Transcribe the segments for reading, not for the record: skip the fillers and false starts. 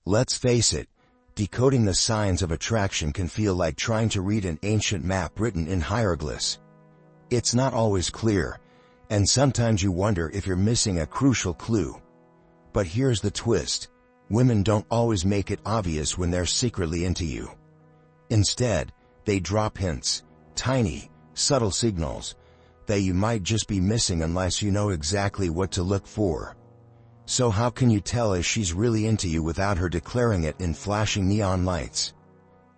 Let's face it, decoding the signs of attraction can feel like trying to read an ancient map written in hieroglyphs. It's not always clear, and sometimes you wonder if you're missing a crucial clue. But here's the twist. Women don't always make it obvious when they're secretly into you. Instead, they drop hints, tiny, subtle signals, that you might just be missing unless you know exactly what to look for. So how can you tell if she's really into you without her declaring it in flashing neon lights?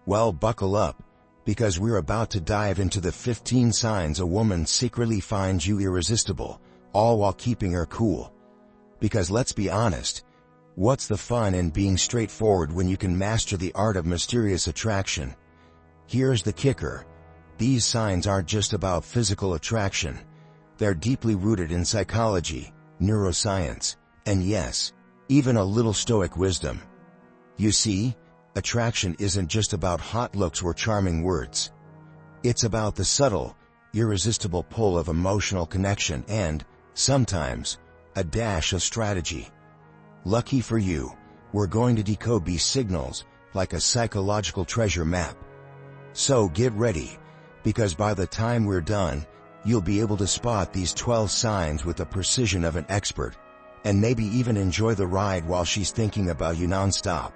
Well, buckle up, because we're about to dive into the 15 signs a woman secretly finds you irresistible, all while keeping her cool. Because let's be honest, what's the fun in being straightforward when you can master the art of mysterious attraction? Here's the kicker. These signs aren't just about physical attraction. They're deeply rooted in psychology, neuroscience, and yes, even a little Stoic wisdom. You see, attraction isn't just about hot looks or charming words. It's about the subtle, irresistible pull of emotional connection and, sometimes, a dash of strategy. Lucky for you, we're going to decode these signals like a psychological treasure map. So get ready, because by the time we're done, you'll be able to spot these 12 signs with the precision of an expert, and maybe even enjoy the ride while she's thinking about you nonstop.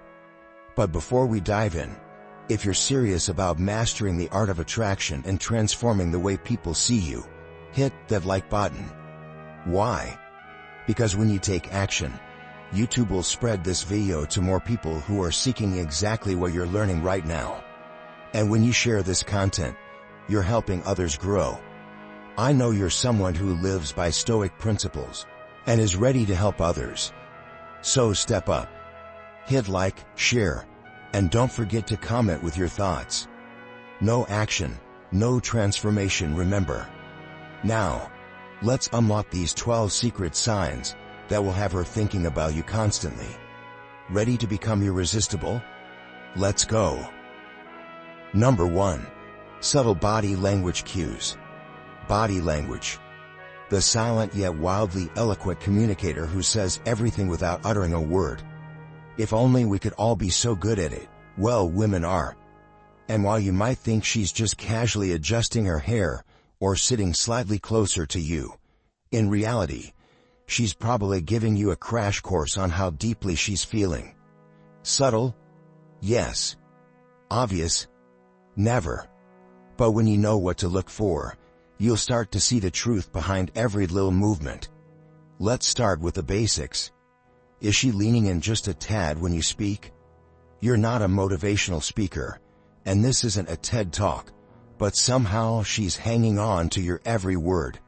But before we dive in, if you're serious about mastering the art of attraction and transforming the way people see you, hit that like button. Why? Because when you take action, YouTube will spread this video to more people who are seeking exactly what you're learning right now. And when you share this content, you're helping others grow. I know you're someone who lives by Stoic principles and is ready to help others. So step up. Hit like, share, and don't forget to comment with your thoughts. No action, no transformation, remember. Now, let's unlock these 12 secret signs that will have her thinking about you constantly. Ready to become irresistible? Let's go. Number 1. Subtle body language cues. Body language. The silent yet wildly eloquent communicator who says everything without uttering a word. If only we could all be so good at it. Well, women are. And while you might think she's just casually adjusting her hair or sitting slightly closer to you, in reality, she's probably giving you a crash course on how deeply she's feeling. Subtle? Yes. Obvious? Never. But when you know what to look for, you'll start to see the truth behind every little movement. Let's start with the basics. Is she leaning in just a tad when you speak? You're not a motivational speaker, and this isn't a TED Talk, but somehow she's hanging on to your every word.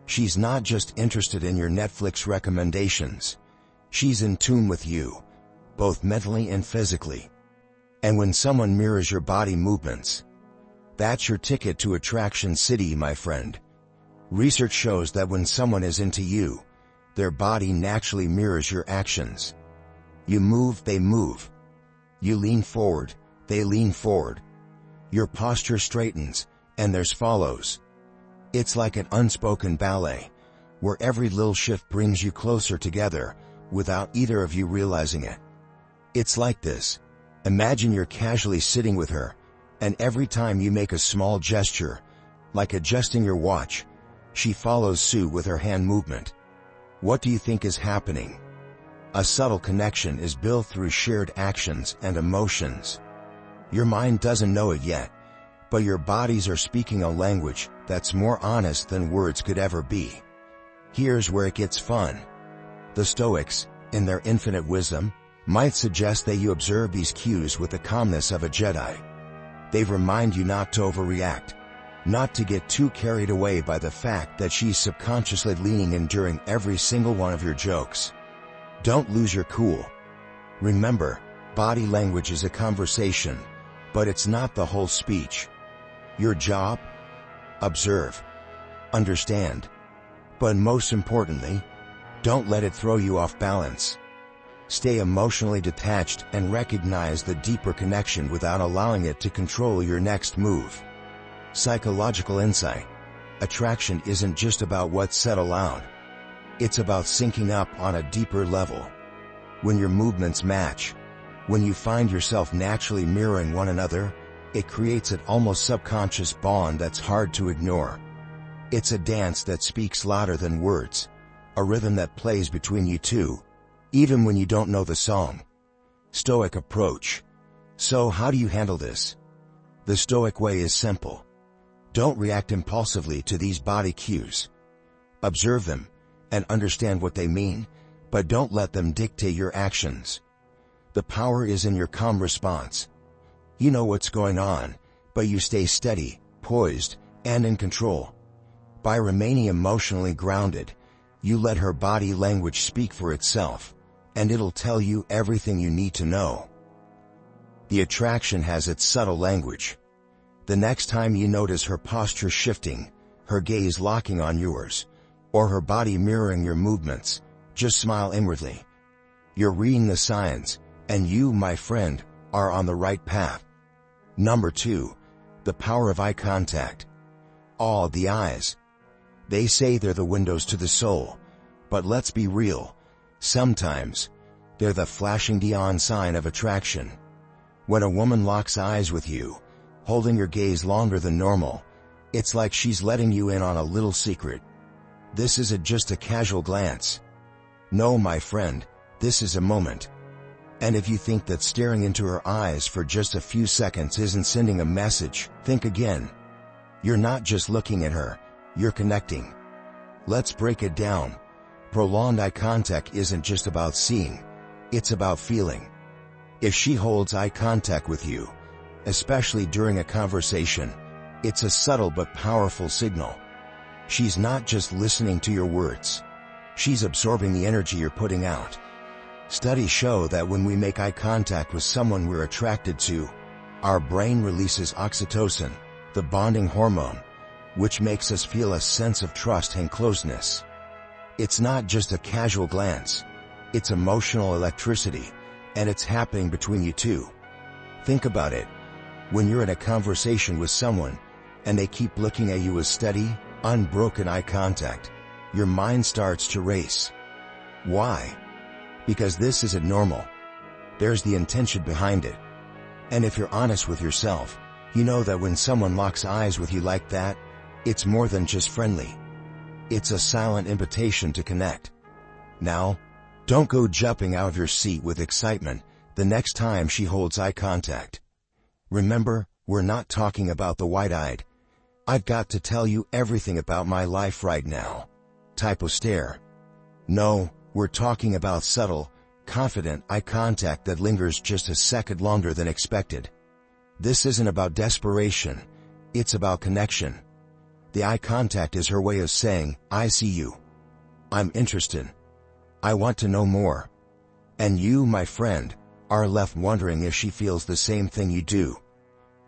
She's not just interested in your Netflix recommendations. She's in tune with you, both mentally and physically. And when someone mirrors your body movements, that's your ticket to Attraction City, my friend. Research shows that when someone is into you, their body naturally mirrors your actions. You move, they move. You lean forward, they lean forward. Your posture straightens, and theirs follows. It's like an unspoken ballet, where every little shift brings you closer together, without either of you realizing it. It's like this. Imagine you're casually sitting with her, and every time you make a small gesture, like adjusting your watch, she follows suit with her hand movement. What do you think is happening? A subtle connection is built through shared actions and emotions. Your mind doesn't know it yet, but your bodies are speaking a language that's more honest than words could ever be. Here's where it gets fun. The Stoics, in their infinite wisdom, might suggest that you observe these cues with the calmness of a Jedi. They remind you not to overreact, not to get too carried away by the fact that she's subconsciously leaning in during every single one of your jokes. Don't lose your cool. Remember, body language is a conversation, but it's not the whole speech. Your job? Observe. Understand. But most importantly, don't let it throw you off balance. Stay emotionally detached and recognize the deeper connection without allowing it to control your next move. Psychological insight. Attraction isn't just about what's said aloud. It's about syncing up on a deeper level. When your movements match, When you find yourself naturally mirroring one another, it creates an almost subconscious bond that's hard to ignore. It's a dance that speaks louder than words, a rhythm that plays between you two, even when you don't know the song. Stoic approach. So how do you handle this? The Stoic way is simple. Don't react impulsively to these body cues. Observe them and understand what they mean, but don't let them dictate your actions. The power is in your calm response. You know what's going on, but you stay steady, poised, and in control. By remaining emotionally grounded, you let her body language speak for itself, and it'll tell you everything you need to know. The attraction has its subtle language. The next time you notice her posture shifting, her gaze locking on yours, or her body mirroring your movements, just smile inwardly. You're reading the signs, and you, my friend, are on the right path. Number 2, the power of eye contact. The eyes. They say they're the windows to the soul, but let's be real. Sometimes, they're the flashing neon sign of attraction. When a woman locks eyes with you, holding your gaze longer than normal, it's like she's letting you in on a little secret. This isn't just a casual glance. No, my friend, this is a moment. And if you think that staring into her eyes for just a few seconds isn't sending a message, think again. You're not just looking at her, you're connecting. Let's break it down. Prolonged eye contact isn't just about seeing, it's about feeling. If she holds eye contact with you, especially during a conversation, it's a subtle but powerful signal. She's not just listening to your words. She's absorbing the energy you're putting out. Studies show that when we make eye contact with someone we're attracted to, our brain releases oxytocin, the bonding hormone, which makes us feel a sense of trust and closeness. It's not just a casual glance. It's emotional electricity, and it's happening between you two. Think about it. When you're in a conversation with someone, and they keep looking at you with steady, unbroken eye contact, your mind starts to race. Why? Because this isn't normal. There's the intention behind it. And if you're honest with yourself, you know that when someone locks eyes with you like that, it's more than just friendly. It's a silent invitation to connect. Now, don't go jumping out of your seat with excitement the next time she holds eye contact. Remember, we're not talking about the wide-eyed, "I've got to tell you everything about my life right now" type of stare. No, we're talking about subtle, confident eye contact that lingers just a second longer than expected. This isn't about desperation, it's about connection. The eye contact is her way of saying, "I see you. I'm interested. I want to know more." And you, my friend, are left wondering if she feels the same thing you do.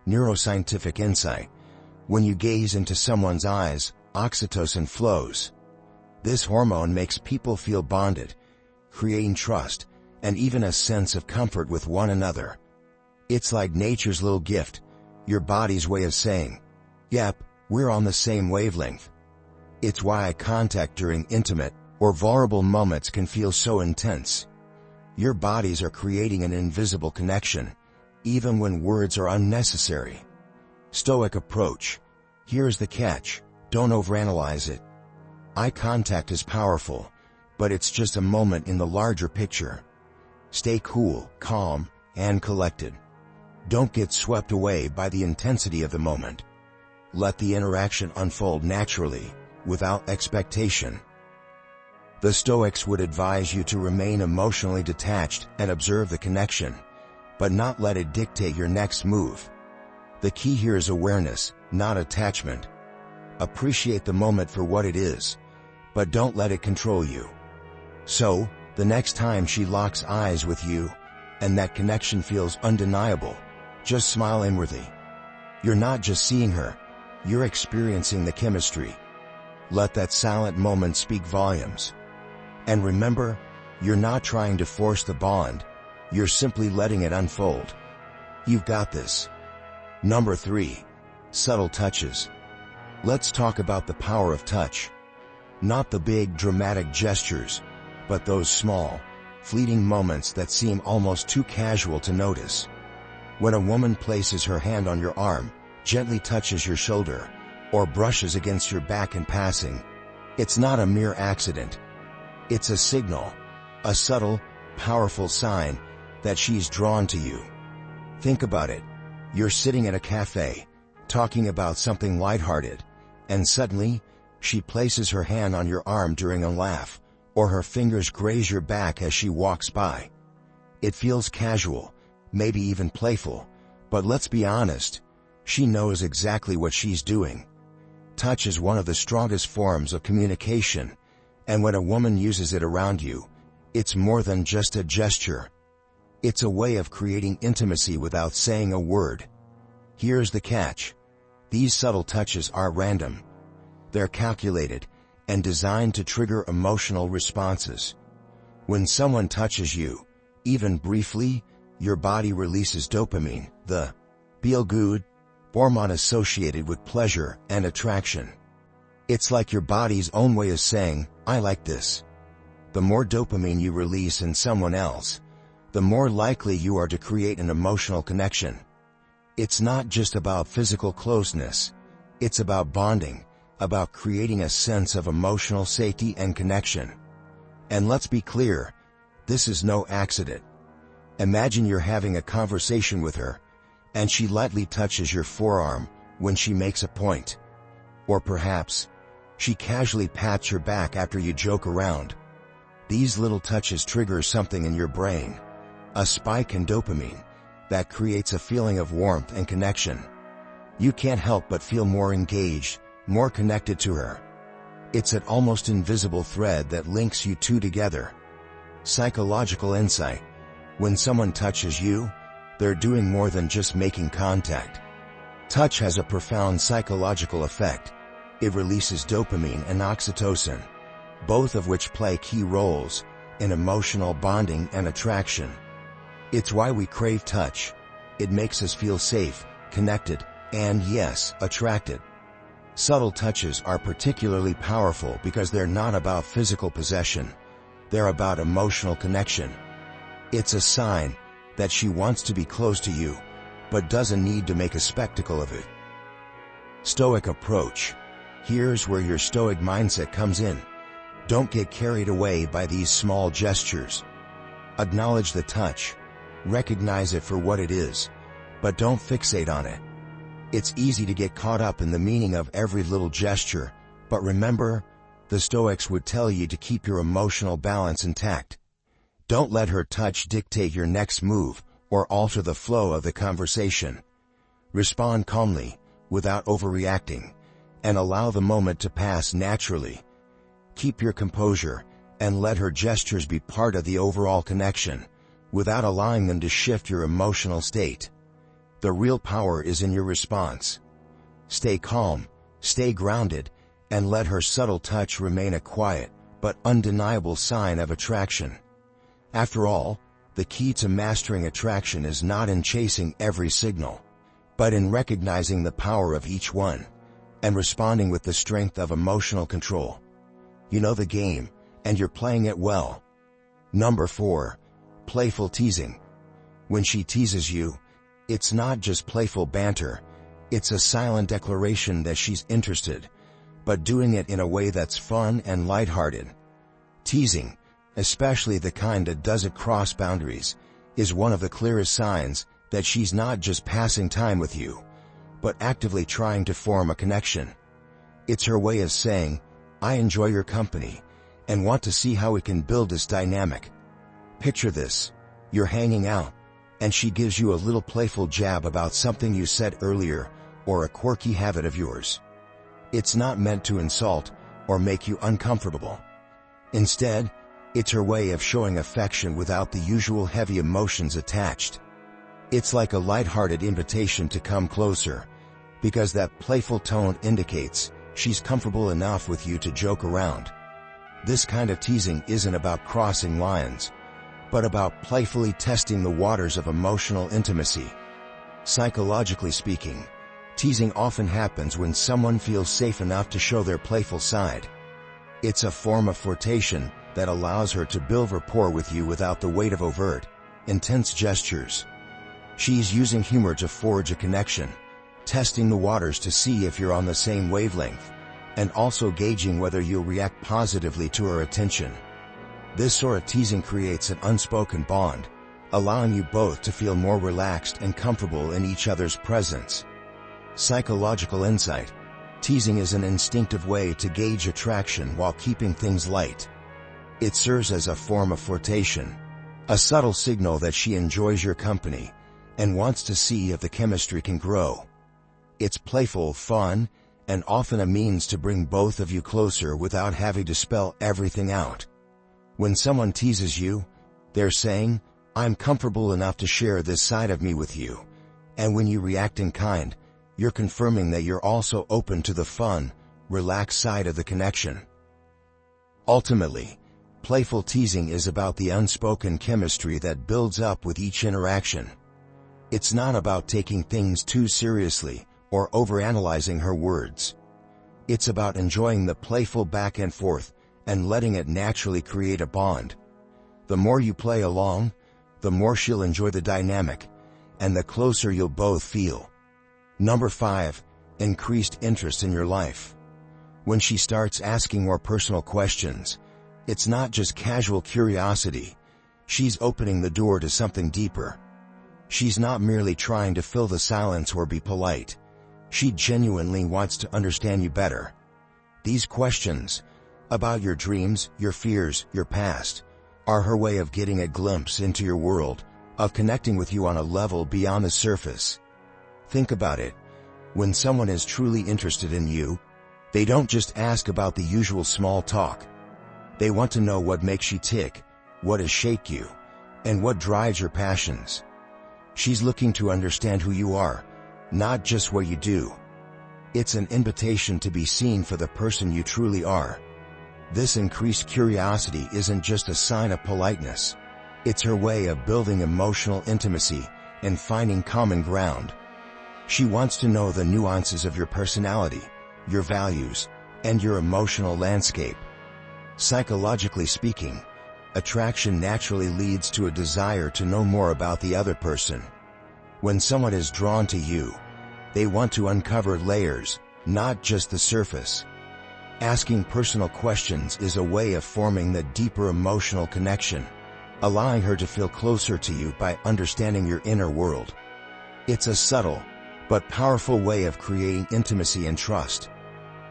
Neuroscientific insight. When you gaze into someone's eyes, oxytocin flows. This hormone makes people feel bonded, creating trust, and even a sense of comfort with one another. It's like nature's little gift, your body's way of saying, "Yep, we're on the same wavelength." It's why eye contact during intimate or vulnerable moments can feel so intense. Your bodies are creating an invisible connection, even when words are unnecessary. Stoic approach. Here's the catch: don't overanalyze it. Eye contact is powerful, but it's just a moment in the larger picture. Stay cool, calm, and collected. Don't get swept away by the intensity of the moment. Let the interaction unfold naturally, without expectation. The Stoics would advise you to remain emotionally detached and observe the connection, but not let it dictate your next move. The key here is awareness, not attachment. Appreciate the moment for what it is, but don't let it control you. So, the next time she locks eyes with you, and that connection feels undeniable, just smile inwardly. You're not just seeing her, you're experiencing the chemistry. Let that silent moment speak volumes. And remember, you're not trying to force the bond, you're simply letting it unfold. You've got this. Number 3. Subtle touches. Let's talk about the power of touch. Not the big dramatic gestures, but those small, fleeting moments that seem almost too casual to notice. When a woman places her hand on your arm, gently touches your shoulder, or brushes against your back in passing, it's not a mere accident. It's a signal, a subtle, powerful sign that she's drawn to you. Think about it. You're sitting at a cafe, talking about something lighthearted, and suddenly, she places her hand on your arm during a laugh, or her fingers graze your back as she walks by. It feels casual, maybe even playful, but let's be honest, she knows exactly what she's doing. Touch is one of the strongest forms of communication, and when a woman uses it around you, it's more than just a gesture. It's a way of creating intimacy without saying a word. Here's the catch. These subtle touches are random. They're calculated and designed to trigger emotional responses. When someone touches you, even briefly, your body releases dopamine, the feel-good hormone associated with pleasure and attraction. It's like your body's own way of saying, "I like this." The more dopamine you release in someone else, the more likely you are to create an emotional connection. It's not just about physical closeness. It's about bonding, about creating a sense of emotional safety and connection. And let's be clear, this is no accident. Imagine you're having a conversation with her, and she lightly touches your forearm when she makes a point. Or perhaps, she casually pats your back after you joke around. These little touches trigger something in your brain, a spike in dopamine, that creates a feeling of warmth and connection. You can't help but feel more engaged, more connected to her. It's an almost invisible thread that links you two together. Psychological insight. When someone touches you, they're doing more than just making contact. Touch has a profound psychological effect. It releases dopamine and oxytocin, both of which play key roles in emotional bonding and attraction. It's why we crave touch. It makes us feel safe, connected, and yes, attracted. Subtle touches are particularly powerful because they're not about physical possession. They're about emotional connection. It's a sign that she wants to be close to you, but doesn't need to make a spectacle of it. Stoic approach. Here's where your Stoic mindset comes in. Don't get carried away by these small gestures. Acknowledge the touch. Recognize it for what it is, but don't fixate on it. It's easy to get caught up in the meaning of every little gesture, but remember, the Stoics would tell you to keep your emotional balance intact. Don't let her touch dictate your next move or alter the flow of the conversation. Respond calmly, without overreacting, and allow the moment to pass naturally. Keep your composure and let her gestures be part of the overall connection, without allowing them to shift your emotional state. The real power is in your response. Stay calm, stay grounded, and let her subtle touch remain a quiet but undeniable sign of attraction. After all, the key to mastering attraction is not in chasing every signal, but in recognizing the power of each one, and responding with the strength of emotional control. You know the game, and you're playing it well. Number 4. Playful teasing. When she teases you, it's not just playful banter, it's a silent declaration that she's interested, but doing it in a way that's fun and lighthearted. Teasing, especially the kind that doesn't cross boundaries, is one of the clearest signs that she's not just passing time with you, but actively trying to form a connection. It's her way of saying, "I enjoy your company, and want to see how we can build this dynamic." Picture this. You're hanging out, and she gives you a little playful jab about something you said earlier, or a quirky habit of yours. It's not meant to insult or make you uncomfortable. Instead, it's her way of showing affection without the usual heavy emotions attached. It's like a lighthearted invitation to come closer, because that playful tone indicates she's comfortable enough with you to joke around. This kind of teasing isn't about crossing lines, but about playfully testing the waters of emotional intimacy. Psychologically speaking, teasing often happens when someone feels safe enough to show their playful side. It's a form of flirtation that allows her to build rapport with you without the weight of overt, intense gestures. She's using humor to forge a connection, testing the waters to see if you're on the same wavelength, and also gauging whether you'll react positively to her attention. This sort of teasing creates an unspoken bond, allowing you both to feel more relaxed and comfortable in each other's presence. Psychological insight. Teasing is an instinctive way to gauge attraction while keeping things light. It serves as a form of flirtation, a subtle signal that she enjoys your company and wants to see if the chemistry can grow. It's playful, fun, and often a means to bring both of you closer without having to spell everything out. When someone teases you, they're saying, "I'm comfortable enough to share this side of me with you." And when you react in kind, you're confirming that you're also open to the fun, relaxed side of the connection. Ultimately, playful teasing is about the unspoken chemistry that builds up with each interaction. It's not about taking things too seriously or overanalyzing her words. It's about enjoying the playful back and forth and letting it naturally create a bond. The more you play along, the more she'll enjoy the dynamic, and the closer you'll both feel. Number 5, increased interest in your life. When she starts asking more personal questions, it's not just casual curiosity. She's opening the door to something deeper. She's not merely trying to fill the silence or be polite. She genuinely wants to understand you better. These questions, about your dreams, your fears, your past, are her way of getting a glimpse into your world, of connecting with you on a level beyond the surface. Think about it. When someone is truly interested in you, they don't just ask about the usual small talk. They want to know what makes you tick, what has shaped you, and what drives your passions. She's looking to understand who you are, not just what you do. It's an invitation to be seen for the person you truly are. This increased curiosity isn't just a sign of politeness. It's her way of building emotional intimacy and finding common ground. She wants to know the nuances of your personality, your values, and your emotional landscape. Psychologically speaking, attraction naturally leads to a desire to know more about the other person. When someone is drawn to you, they want to uncover layers, not just the surface. Asking personal questions is a way of forming the deeper emotional connection, allowing her to feel closer to you by understanding your inner world. It's a subtle, but powerful way of creating intimacy and trust.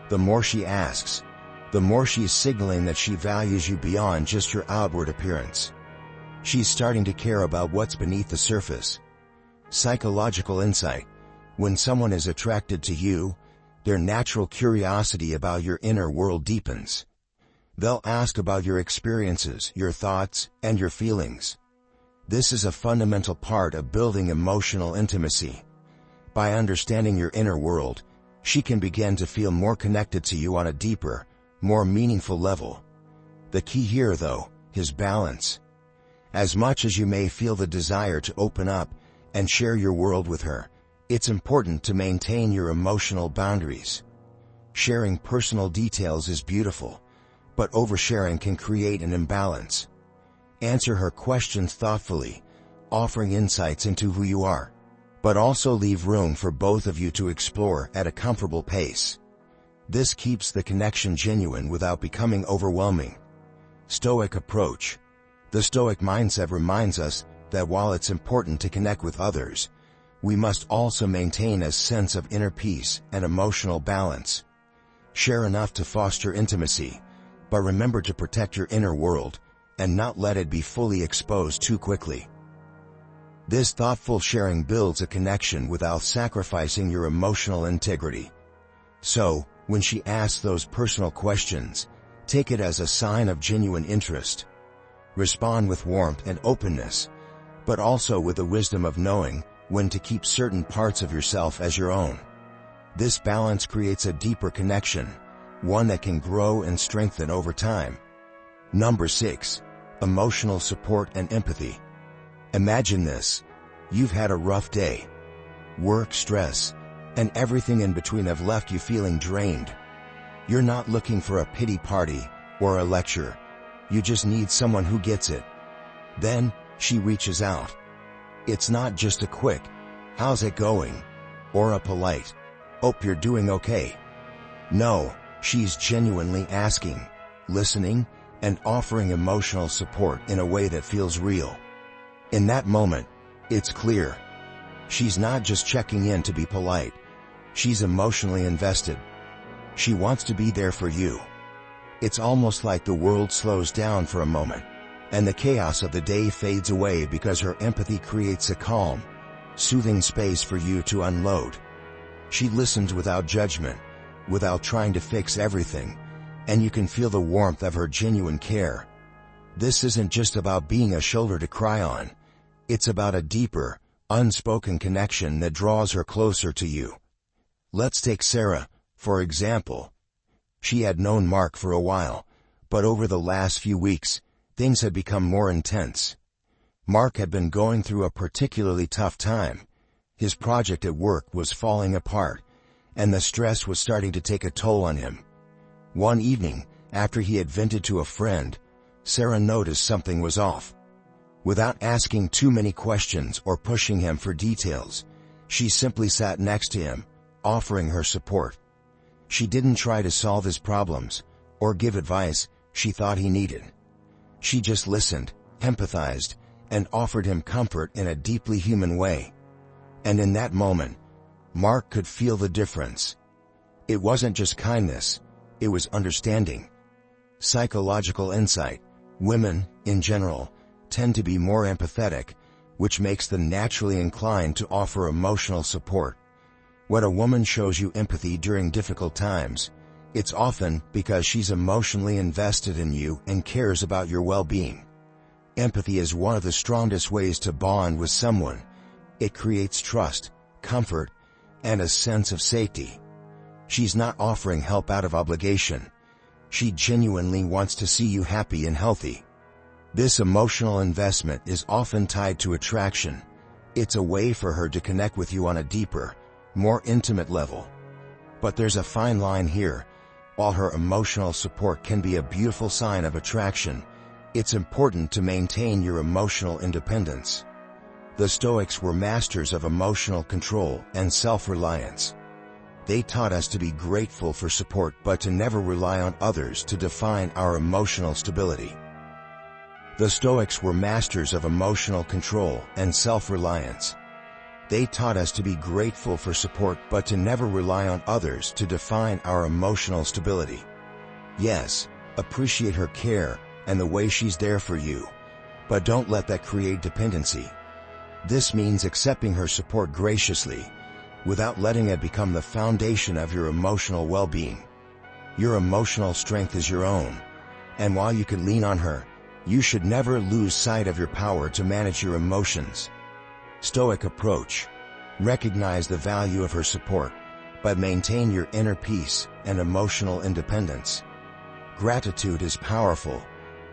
The more she asks, the more she's signaling that she values you beyond just your outward appearance. She's starting to care about what's beneath the surface. Psychological insight. When someone is attracted to you, their natural curiosity about your inner world deepens. They'll ask about your experiences, your thoughts, and your feelings. This is a fundamental part of building emotional intimacy. By understanding your inner world, she can begin to feel more connected to you on a deeper, more meaningful level. The key here, though, is balance. As much as you may feel the desire to open up and share your world with her, it's important to maintain your emotional boundaries. Sharing personal details is beautiful, but oversharing can create an imbalance. Answer her questions thoughtfully, offering insights into who you are, but also leave room for both of you to explore at a comfortable pace. This keeps the connection genuine without becoming overwhelming. Stoic approach. The Stoic mindset reminds us that while it's important to connect with others, we must also maintain a sense of inner peace and emotional balance. Share enough to foster intimacy, but remember to protect your inner world and not let it be fully exposed too quickly. This thoughtful sharing builds a connection without sacrificing your emotional integrity. So, when she asks those personal questions, take it as a sign of genuine interest. Respond with warmth and openness, but also with the wisdom of knowing when to keep certain parts of yourself as your own. This balance creates a deeper connection, one that can grow and strengthen over time. Number 6. Emotional support and empathy. Imagine this. You've had a rough day. Work stress, and everything in between have left you feeling drained. You're not looking for a pity party or a lecture. You just need someone who gets it. Then, she reaches out. It's not just a quick, "How's it going?" or a polite, "Hope you're doing okay." No, she's genuinely asking, listening, and offering emotional support in a way that feels real. In that moment, it's clear. She's not just checking in to be polite. She's emotionally invested. She wants to be there for you. It's almost like the world slows down for a moment, and the chaos of the day fades away because her empathy creates a calm, soothing space for you to unload. She listens without judgment, without trying to fix everything, and you can feel the warmth of her genuine care. This isn't just about being a shoulder to cry on. It's about a deeper, unspoken connection that draws her closer to you. Let's take Sarah, for example. She had known Mark for a while, but over the last few weeks, things had become more intense. Mark had been going through a particularly tough time. His project at work was falling apart, and the stress was starting to take a toll on him. One evening, after he had vented to a friend, Sarah noticed something was off. Without asking too many questions or pushing him for details, she simply sat next to him, offering her support. She didn't try to solve his problems or give advice she thought he needed. She just listened, empathized, and offered him comfort in a deeply human way. And in that moment, Mark could feel the difference. It wasn't just kindness, it was understanding. Psychological insight. Women, in general, tend to be more empathetic, which makes them naturally inclined to offer emotional support. When a woman shows you empathy during difficult times, it's often because she's emotionally invested in you and cares about your well-being. Empathy is one of the strongest ways to bond with someone. It creates trust, comfort, and a sense of safety. She's not offering help out of obligation. She genuinely wants to see you happy and healthy. This emotional investment is often tied to attraction. It's a way for her to connect with you on a deeper, more intimate level. But there's a fine line here. While her emotional support can be a beautiful sign of attraction, it's important to maintain your emotional independence. The Stoics were masters of emotional control and self-reliance. They taught us to be grateful for support but to never rely on others to define our emotional stability. The Stoics were masters of emotional control and self-reliance. They taught us to be grateful for support but to never rely on others to define our emotional stability. Yes, appreciate her care and the way she's there for you, but don't let that create dependency. This means accepting her support graciously, without letting it become the foundation of your emotional well-being. Your emotional strength is your own, and while you can lean on her, you should never lose sight of your power to manage your emotions. Stoic approach. Recognize the value of her support, but maintain your inner peace and emotional independence. Gratitude is powerful,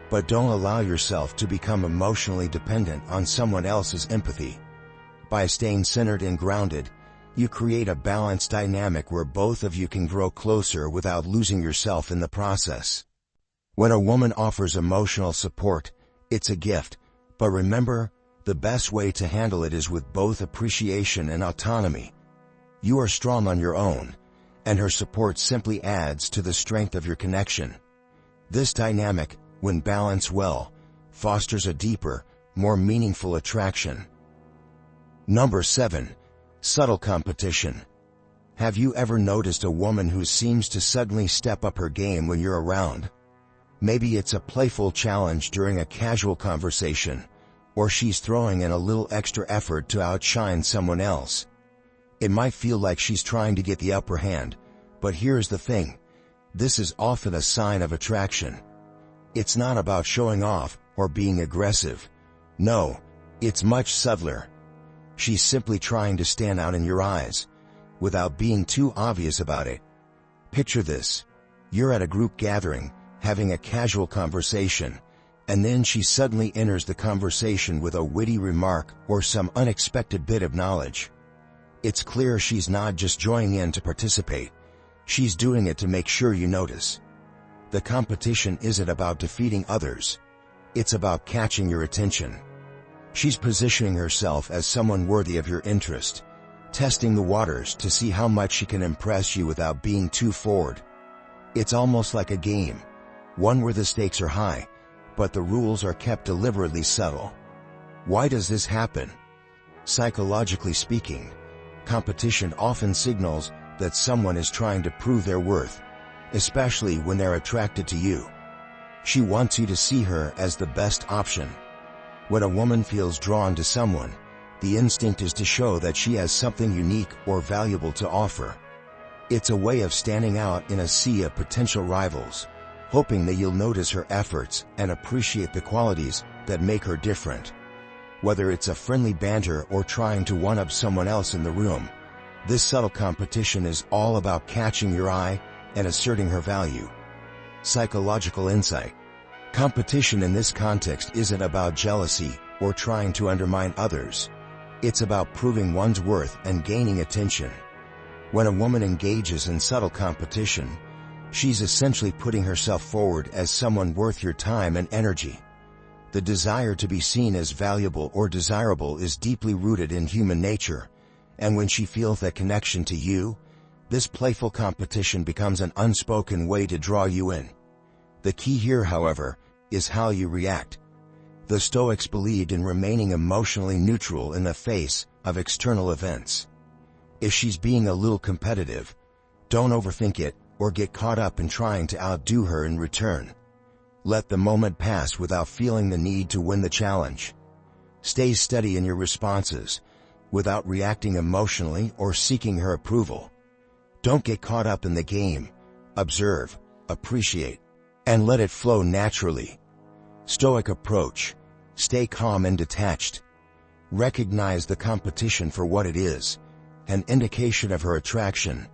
but don't allow yourself to become emotionally dependent on someone else's empathy. By staying centered and grounded, you create a balanced dynamic where both of you can grow closer without losing yourself in the process. When a woman offers emotional support, it's a gift, but remember, the best way to handle it is with both appreciation and autonomy. You are strong on your own, and her support simply adds to the strength of your connection. This dynamic, when balanced well, fosters a deeper, more meaningful attraction. Number 7. Subtle competition. Have you ever noticed a woman who seems to suddenly step up her game when you're around? Maybe it's a playful challenge during a casual conversation, or she's throwing in a little extra effort to outshine someone else. It might feel like she's trying to get the upper hand, but here's the thing. This is often a sign of attraction. It's not about showing off or being aggressive. No, it's much subtler. She's simply trying to stand out in your eyes, without being too obvious about it. Picture this. You're at a group gathering, having a casual conversation, and then she suddenly enters the conversation with a witty remark or some unexpected bit of knowledge. It's clear she's not just joining in to participate. She's doing it to make sure you notice. The competition isn't about defeating others. It's about catching your attention. She's positioning herself as someone worthy of your interest, testing the waters to see how much she can impress you without being too forward. It's almost like a game, one where the stakes are high, but the rules are kept deliberately subtle. Why does this happen? Psychologically speaking, competition often signals that someone is trying to prove their worth, especially when they're attracted to you. She wants you to see her as the best option. When a woman feels drawn to someone, the instinct is to show that she has something unique or valuable to offer. It's a way of standing out in a sea of potential rivals, hoping that you'll notice her efforts and appreciate the qualities that make her different. Whether it's a friendly banter or trying to one-up someone else in the room, this subtle competition is all about catching your eye and asserting her value. Psychological insight. Competition in this context isn't about jealousy or trying to undermine others. It's about proving one's worth and gaining attention. When a woman engages in subtle competition, she's essentially putting herself forward as someone worth your time and energy. The desire to be seen as valuable or desirable is deeply rooted in human nature, and when she feels that connection to you, this playful competition becomes an unspoken way to draw you in. The key here, however, is how you react. The Stoics believed in remaining emotionally neutral in the face of external events. If she's being a little competitive, don't overthink it or get caught up in trying to outdo her in return. Let the moment pass without feeling the need to win the challenge. Stay steady in your responses, without reacting emotionally or seeking her approval. Don't get caught up in the game. Observe, appreciate, and let it flow naturally. Stoic approach. Stay calm and detached. Recognize the competition for what it is, an indication of her attraction,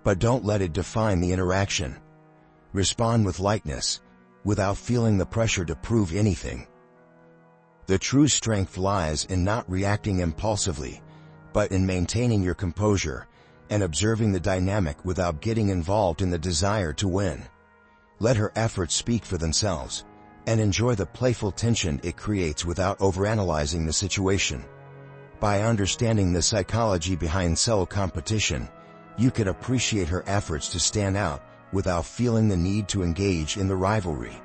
but don't let it define the interaction. Respond with lightness, without feeling the pressure to prove anything. The true strength lies in not reacting impulsively, but in maintaining your composure and observing the dynamic without getting involved in the desire to win. Let her efforts speak for themselves, and enjoy the playful tension it creates without overanalyzing the situation. By understanding the psychology behind subtle competition, you can appreciate her efforts to stand out without feeling the need to engage in the rivalry.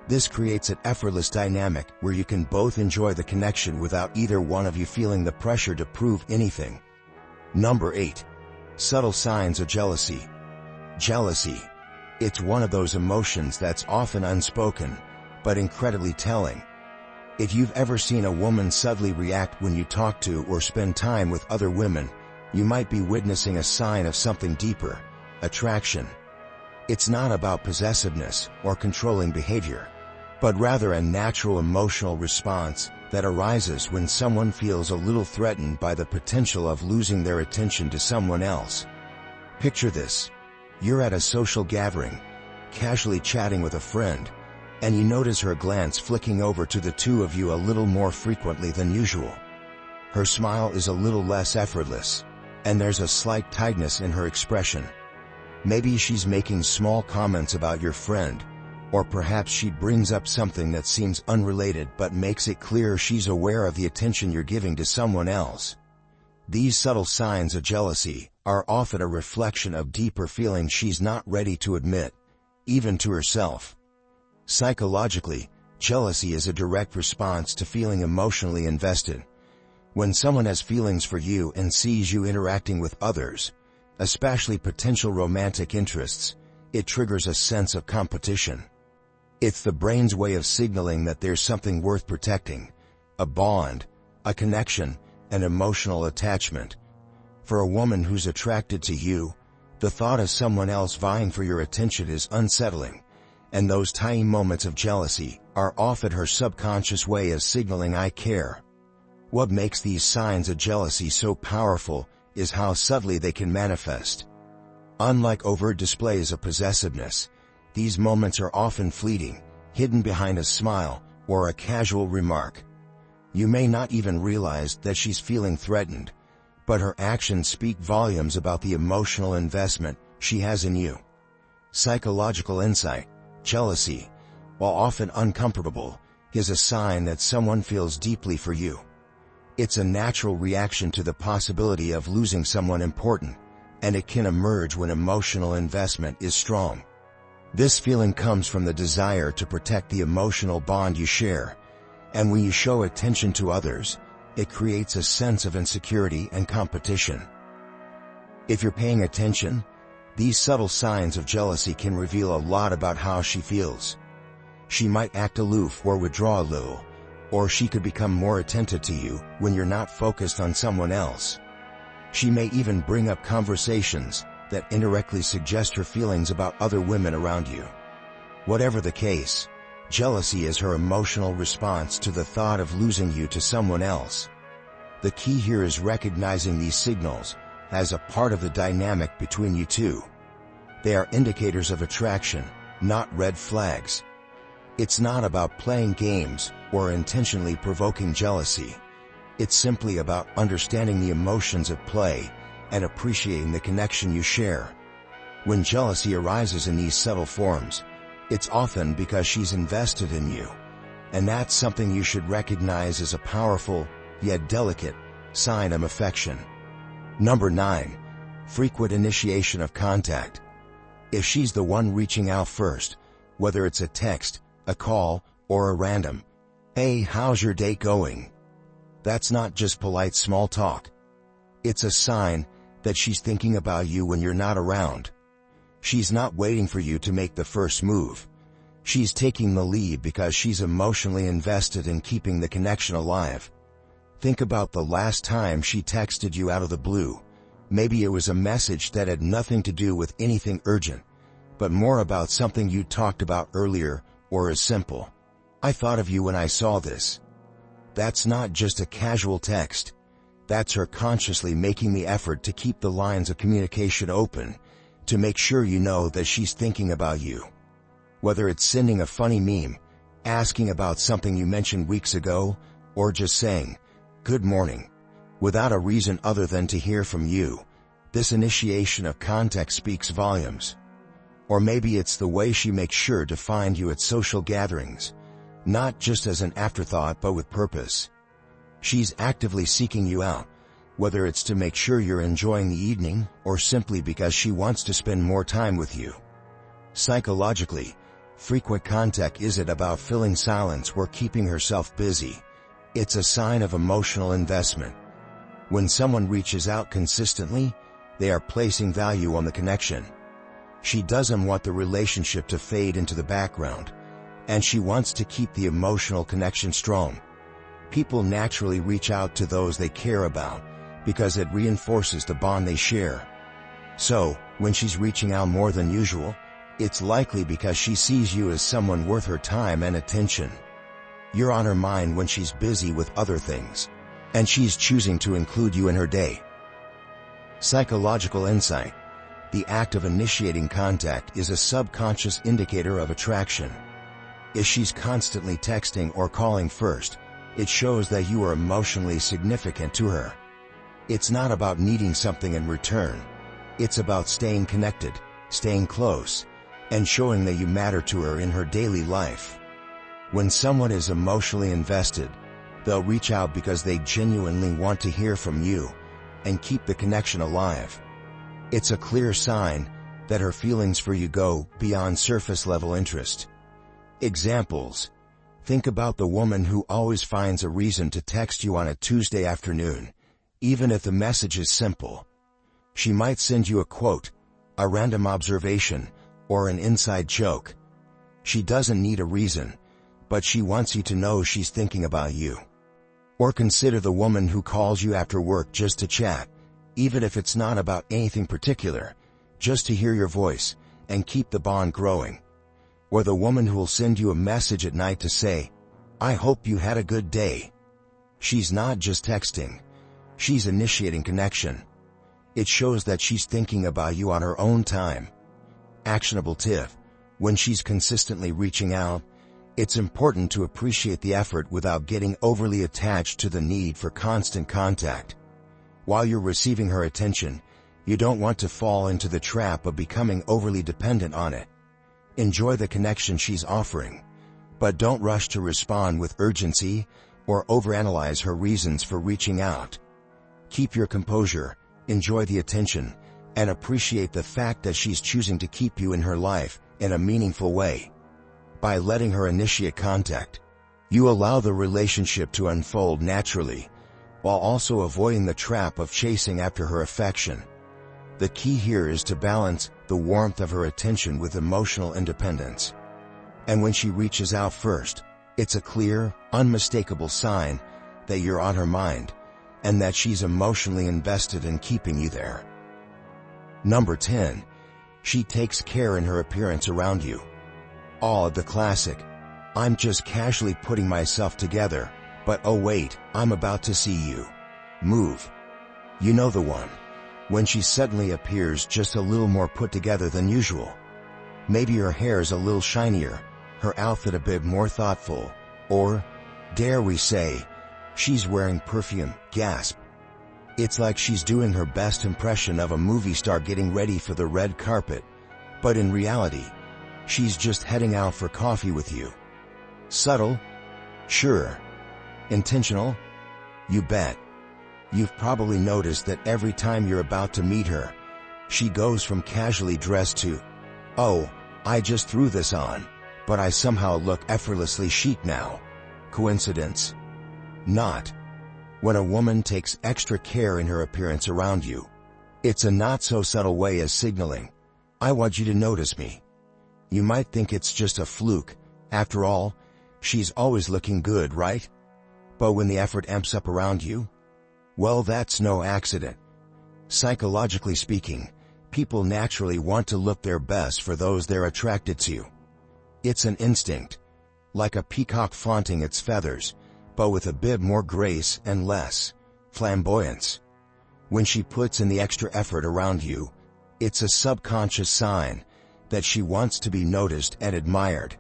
This creates an effortless dynamic where you can both enjoy the connection without either one of you feeling the pressure to prove anything. Number 8. Subtle signs of jealousy. Jealousy. It's one of those emotions that's often unspoken, but incredibly telling. If you've ever seen a woman subtly react when you talk to or spend time with other women, you might be witnessing a sign of something deeper: attraction. It's not about possessiveness or controlling behavior, but rather a natural emotional response that arises when someone feels a little threatened by the potential of losing their attention to someone else. Picture this. You're at a social gathering, casually chatting with a friend, and you notice her glance flicking over to the two of you a little more frequently than usual. Her smile is a little less effortless, and there's a slight tightness in her expression. Maybe she's making small comments about your friend, or perhaps she brings up something that seems unrelated but makes it clear she's aware of the attention you're giving to someone else. These subtle signs of jealousy are often a reflection of deeper feelings she's not ready to admit, even to herself. Psychologically, jealousy is a direct response to feeling emotionally invested. When someone has feelings for you and sees you interacting with others, especially potential romantic interests, it triggers a sense of competition. It's the brain's way of signaling that there's something worth protecting: a bond, a connection, an emotional attachment. For a woman who's attracted to you, the thought of someone else vying for your attention is unsettling, and those tiny moments of jealousy are often her subconscious way of signaling "I care." What makes these signs of jealousy so powerful is how subtly they can manifest. Unlike overt displays of possessiveness, these moments are often fleeting, hidden behind a smile or a casual remark. You may not even realize that she's feeling threatened, but her actions speak volumes about the emotional investment she has in you. Psychological insight. Jealousy, while often uncomfortable, is a sign that someone feels deeply for you. It's a natural reaction to the possibility of losing someone important, and it can emerge when emotional investment is strong. This feeling comes from the desire to protect the emotional bond you share, and when you show attention to others, it creates a sense of insecurity and competition. If you're paying attention, these subtle signs of jealousy can reveal a lot about how she feels. She might act aloof or withdraw a little, or she could become more attentive to you when you're not focused on someone else. She may even bring up conversations that indirectly suggest her feelings about other women around you. Whatever the case, jealousy is her emotional response to the thought of losing you to someone else. The key here is recognizing these signals as a part of the dynamic between you two. They are indicators of attraction, not red flags. It's not about playing games or intentionally provoking jealousy. It's simply about understanding the emotions at play and appreciating the connection you share. When jealousy arises in these subtle forms, it's often because she's invested in you, and that's something you should recognize as a powerful, yet delicate, sign of affection. Number 9. Frequent initiation of contact. If she's the one reaching out first, whether it's a text, a call, or a random, "Hey, how's your day going?" That's not just polite small talk. It's a sign that she's thinking about you when you're not around. She's not waiting for you to make the first move. She's taking the lead because she's emotionally invested in keeping the connection alive. Think about the last time she texted you out of the blue. Maybe it was a message that had nothing to do with anything urgent, but more about something you talked about earlier, or as simple, "I thought of you when I saw this." That's not just a casual text. That's her consciously making the effort to keep the lines of communication open, to make sure you know that she's thinking about you. Whether it's sending a funny meme, asking about something you mentioned weeks ago, or just saying, "Good morning," without a reason other than to hear from you, this initiation of contact speaks volumes. Or maybe it's the way she makes sure to find you at social gatherings, not just as an afterthought but with purpose. She's actively seeking you out, whether it's to make sure you're enjoying the evening or simply because she wants to spend more time with you. Psychologically, frequent contact isn't about filling silence or keeping herself busy. It's a sign of emotional investment. When someone reaches out consistently, they are placing value on the connection. She doesn't want the relationship to fade into the background, and she wants to keep the emotional connection strong. People naturally reach out to those they care about because it reinforces the bond they share. So, when she's reaching out more than usual, it's likely because she sees you as someone worth her time and attention. You're on her mind when she's busy with other things, and she's choosing to include you in her day. Psychological insight. The act of initiating contact is a subconscious indicator of attraction. If she's constantly texting or calling first, it shows that you are emotionally significant to her. It's not about needing something in return. It's about staying connected, staying close, and showing that you matter to her in her daily life. When someone is emotionally invested, they'll reach out because they genuinely want to hear from you and keep the connection alive. It's a clear sign that her feelings for you go beyond surface-level interest. Examples. Think about the woman who always finds a reason to text you on a Tuesday afternoon, even if the message is simple. She might send you a quote, a random observation, or an inside joke. She doesn't need a reason, but she wants you to know she's thinking about you. Or consider the woman who calls you after work just to chat, even if it's not about anything particular, just to hear your voice and keep the bond growing. Or the woman who will send you a message at night to say, "I hope you had a good day." She's not just texting. She's initiating connection. It shows that she's thinking about you on her own time. Actionable tip. When she's consistently reaching out, it's important to appreciate the effort without getting overly attached to the need for constant contact. While you're receiving her attention, you don't want to fall into the trap of becoming overly dependent on it. Enjoy the connection she's offering, but don't rush to respond with urgency or overanalyze her reasons for reaching out. Keep your composure, enjoy the attention, and appreciate the fact that she's choosing to keep you in her life in a meaningful way. By letting her initiate contact, you allow the relationship to unfold naturally, while also avoiding the trap of chasing after her affection. The key here is to balance the warmth of her attention with emotional independence. And when she reaches out first, it's a clear, unmistakable sign that you're on her mind, and that she's emotionally invested in keeping you there. Number 10. She takes care in her appearance around you. The classic, "I'm just casually putting myself together, but oh wait, I'm about to see you" move. You know the one. When she suddenly appears just a little more put together than usual. Maybe her hair's a little shinier, her outfit a bit more thoughtful, or, dare we say, she's wearing perfume, gasp. It's like she's doing her best impression of a movie star getting ready for the red carpet, but in reality, she's just heading out for coffee with you. Subtle? Sure. Intentional? You bet. You've probably noticed that every time you're about to meet her, she goes from casually dressed to, "Oh, I just threw this on, but I somehow look effortlessly chic now." Coincidence? Not. When a woman takes extra care in her appearance around you, it's a not-so-subtle way of signaling, "I want you to notice me." You might think it's just a fluke. After all, she's always looking good, right? But when the effort amps up around you, well, that's no accident. Psychologically speaking, people naturally want to look their best for those they're attracted to. It's an instinct, like a peacock flaunting its feathers, but with a bit more grace and less flamboyance. When she puts in the extra effort around you, it's a subconscious sign that she wants to be noticed and admired.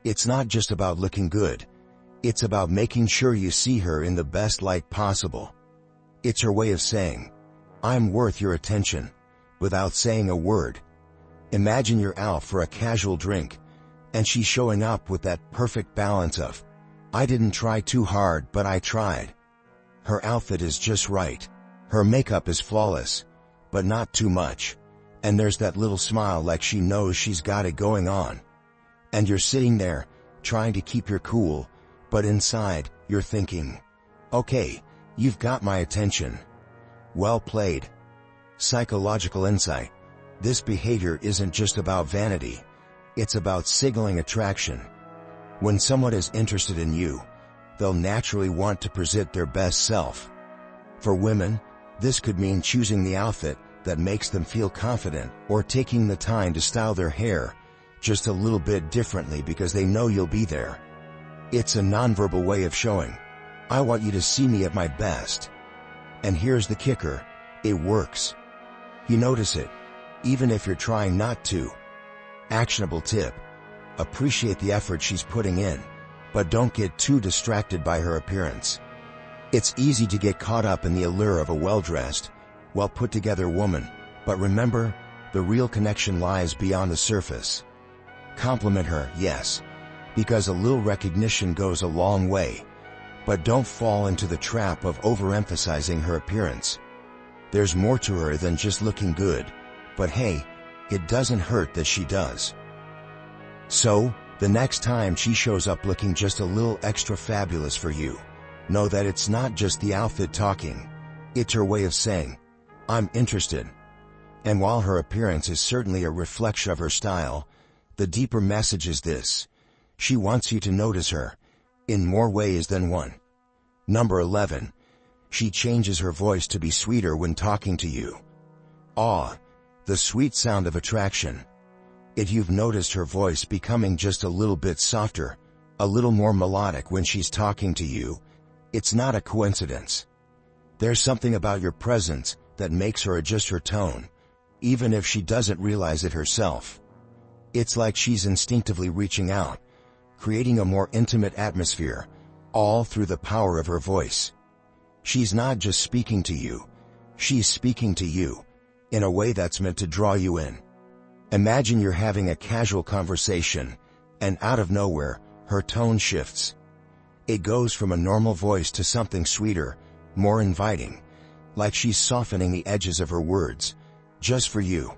It's not just about looking good. It's about making sure you see her in the best light possible. It's her way of saying, "I'm worth your attention," without saying a word. Imagine you're out for a casual drink, and she's showing up with that perfect balance of, "I didn't try too hard, but I tried." Her outfit is just right. Her makeup is flawless, but not too much. And there's that little smile like she knows she's got it going on. And you're sitting there, trying to keep your cool, but inside, you're thinking, "Okay, you've got my attention." Well played. Psychological insight. This behavior isn't just about vanity. It's about signaling attraction. When someone is interested in you, they'll naturally want to present their best self. For women, this could mean choosing the outfit that makes them feel confident, or taking the time to style their hair just a little bit differently because they know you'll be there. It's a nonverbal way of showing, "I want you to see me at my best." And here's the kicker, it works. You notice it, even if you're trying not to. Actionable tip: appreciate the effort she's putting in, but don't get too distracted by her appearance. It's easy to get caught up in the allure of a well-dressed, well-put-together woman, but remember, the real connection lies beyond the surface. Compliment her, yes, because a little recognition goes a long way, but don't fall into the trap of overemphasizing her appearance. There's more to her than just looking good, but hey, it doesn't hurt that she does. So, the next time she shows up looking just a little extra fabulous for you, know that it's not just the outfit talking, it's her way of saying, "I'm interested." And while her appearance is certainly a reflection of her style, the deeper message is this: she wants you to notice her, in more ways than one. Number 11. She changes her voice to be sweeter when talking to you. The sweet sound of attraction. If you've noticed her voice becoming just a little bit softer, a little more melodic when she's talking to you, it's not a coincidence. There's something about your presence that makes her adjust her tone, even if she doesn't realize it herself. It's like she's instinctively reaching out, creating a more intimate atmosphere, all through the power of her voice. She's not just speaking to you, she's speaking to you, in a way that's meant to draw you in. Imagine you're having a casual conversation, and out of nowhere, her tone shifts. It goes from a normal voice to something sweeter, more inviting, like she's softening the edges of her words, just for you.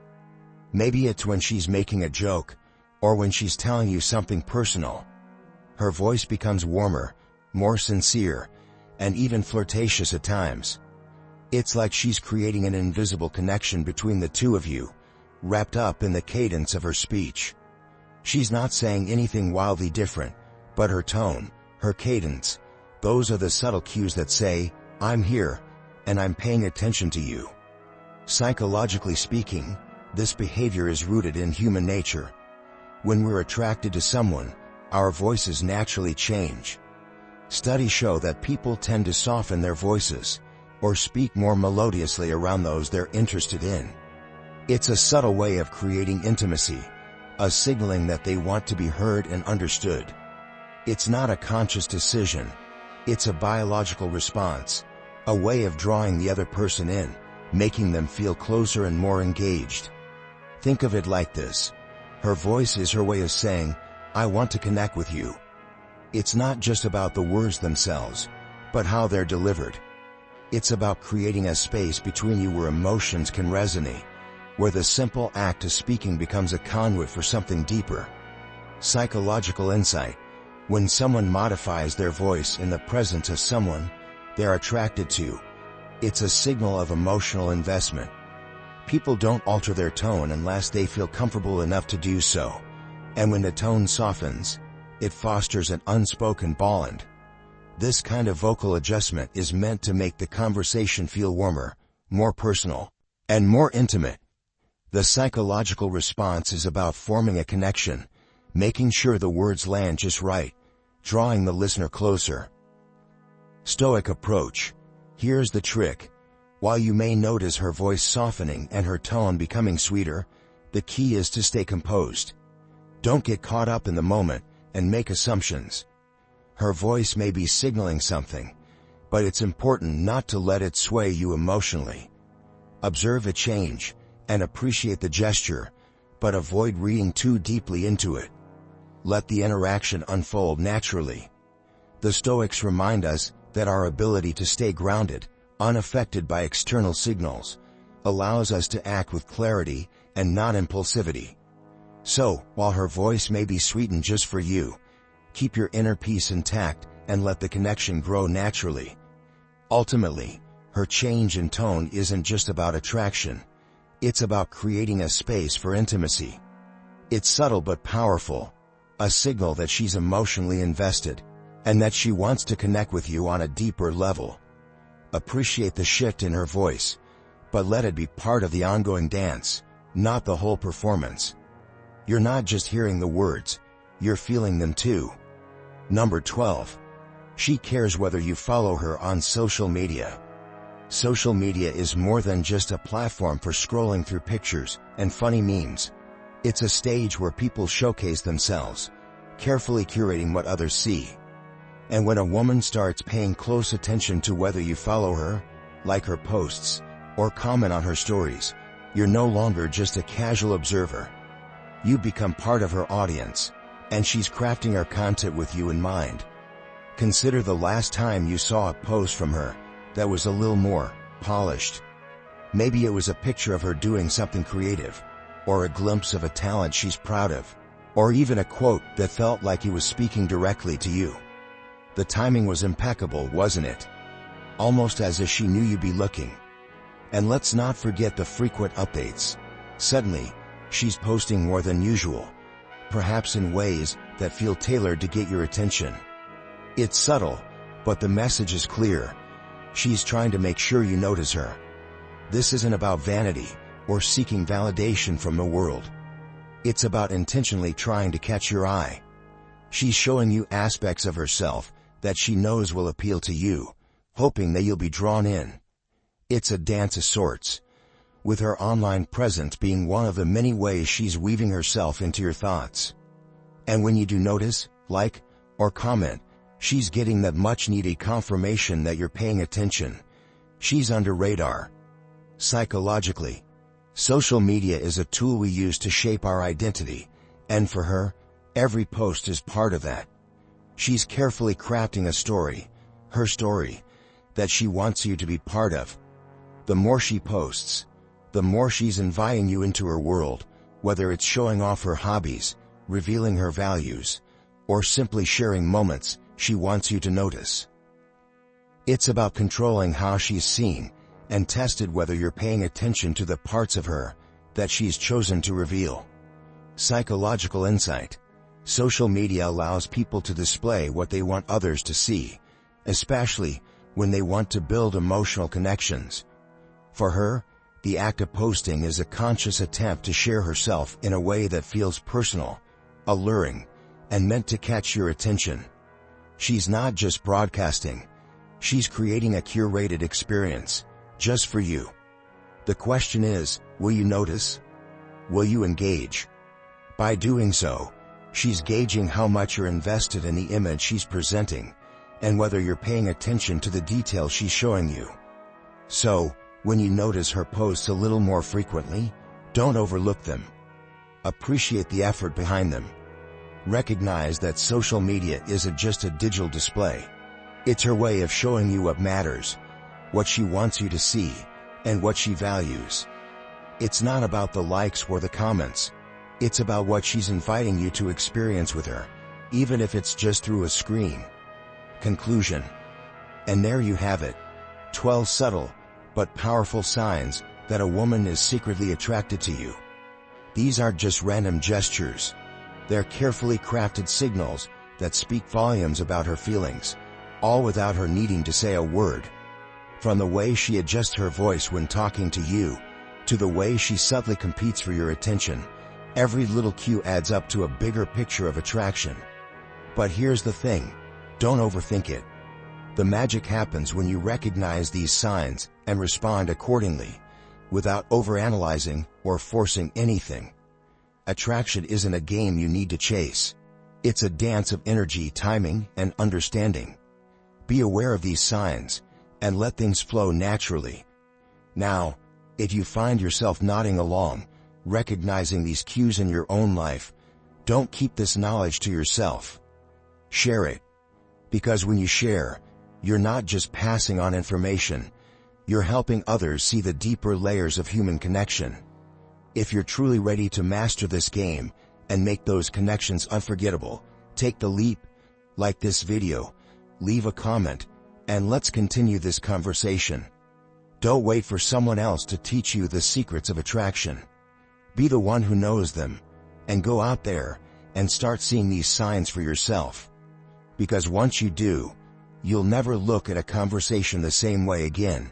Maybe it's when she's making a joke, or when she's telling you something personal. Her voice becomes warmer, more sincere, and even flirtatious at times. It's like she's creating an invisible connection between the two of you, wrapped up in the cadence of her speech. She's not saying anything wildly different, but her tone, her cadence, those are the subtle cues that say, I'm here, and I'm paying attention to you. Psychologically speaking, this behavior is rooted in human nature. When we're attracted to someone, our voices naturally change. Studies show that people tend to soften their voices, or speak more melodiously around those they're interested in. It's a subtle way of creating intimacy, a signaling that they want to be heard and understood. It's not a conscious decision. It's a biological response, a way of drawing the other person in, making them feel closer and more engaged. Think of it like this. Her voice is her way of saying, I want to connect with you. It's not just about the words themselves, but how they're delivered. It's about creating a space between you where emotions can resonate, where the simple act of speaking becomes a conduit for something deeper. Psychological insight. When someone modifies their voice in the presence of someone they're attracted to, it's a signal of emotional investment. People don't alter their tone unless they feel comfortable enough to do so, and when the tone softens, it fosters an unspoken bond. This kind of vocal adjustment is meant to make the conversation feel warmer, more personal, and more intimate. The psychological response is about forming a connection, making sure the words land just right, drawing the listener closer. Stoic approach. Here's the trick. While you may notice her voice softening and her tone becoming sweeter, the key is to stay composed. Don't get caught up in the moment and make assumptions. Her voice may be signaling something, but it's important not to let it sway you emotionally. Observe a change and appreciate the gesture, but avoid reading too deeply into it. Let the interaction unfold naturally. The Stoics remind us that our ability to stay grounded, unaffected by external signals, allows us to act with clarity and not impulsivity. So, while her voice may be sweetened just for you, keep your inner peace intact and let the connection grow naturally. Ultimately, her change in tone isn't just about attraction. It's about creating a space for intimacy. It's subtle but powerful, a signal that she's emotionally invested, and that she wants to connect with you on a deeper level. Appreciate the shift in her voice, but let it be part of the ongoing dance, not the whole performance. You're not just hearing the words, you're feeling them too. Number 12. She cares whether you follow her on social media. Social media is more than just a platform for scrolling through pictures and funny memes. It's a stage where people showcase themselves, carefully curating what others see. And when a woman starts paying close attention to whether you follow her, like her posts, or comment on her stories, you're no longer just a casual observer. You become part of her audience, and she's crafting her content with you in mind. Consider the last time you saw a post from her that was a little more polished. Maybe it was a picture of her doing something creative, or a glimpse of a talent she's proud of, or even a quote that felt like he was speaking directly to you. The timing was impeccable, wasn't it? Almost as if she knew you'd be looking. And let's not forget the frequent updates. Suddenly, she's posting more than usual, perhaps in ways that feel tailored to get your attention. It's subtle, but the message is clear. She's trying to make sure you notice her. This isn't about vanity or seeking validation from the world. It's about intentionally trying to catch your eye. She's showing you aspects of herself that she knows will appeal to you, hoping that you'll be drawn in. It's a dance of sorts, with her online presence being one of the many ways she's weaving herself into your thoughts. And when you do notice, like, or comment, she's getting that much-needed confirmation that you're paying attention. She's under radar. Psychologically, Social media is a tool we use to shape our identity, and for her, every post is part of that. She's carefully crafting a story, her story, that she wants you to be part of. The more she posts, the more she's inviting you into her world, whether it's showing off her hobbies, revealing her values, or simply sharing moments she wants you to notice. It's about controlling how she's seen, and tested whether you're paying attention to the parts of her that she's chosen to reveal. Psychological insight. Social media allows people to display what they want others to see, especially when they want to build emotional connections. For her, the act of posting is a conscious attempt to share herself in a way that feels personal, alluring, and meant to catch your attention. She's not just broadcasting, she's creating a curated experience, just for you. The question is, will you notice? Will you engage? By doing so, she's gauging how much you're invested in the image she's presenting, and whether you're paying attention to the details she's showing you. So, when you notice her posts a little more frequently, don't overlook them. Appreciate the effort behind them. Recognize that social media isn't just a digital display. It's her way of showing you what matters, what she wants you to see, and what she values. It's not about the likes or the comments. It's about what she's inviting you to experience with her, even if it's just through a screen. Conclusion. And there you have it. 12 subtle, but powerful signs that a woman is secretly attracted to you. These aren't just random gestures. They're carefully crafted signals that speak volumes about her feelings, all without her needing to say a word. From the way she adjusts her voice when talking to you, to the way she subtly competes for your attention, every little cue adds up to a bigger picture of attraction. But here's the thing, don't overthink it. The magic happens when you recognize these signs and respond accordingly, without overanalyzing or forcing anything. Attraction isn't a game you need to chase. It's a dance of energy, timing, and understanding. Be aware of these signs, and let things flow naturally. Now, if you find yourself nodding along, recognizing these cues in your own life, don't keep this knowledge to yourself. Share it. Because when you share, you're not just passing on information, you're helping others see the deeper layers of human connection. If you're truly ready to master this game and make those connections unforgettable, take the leap, like this video, leave a comment, and let's continue this conversation. Don't wait for someone else to teach you the secrets of attraction. Be the one who knows them, and go out there and start seeing these signs for yourself. Because once you do, you'll never look at a conversation the same way again.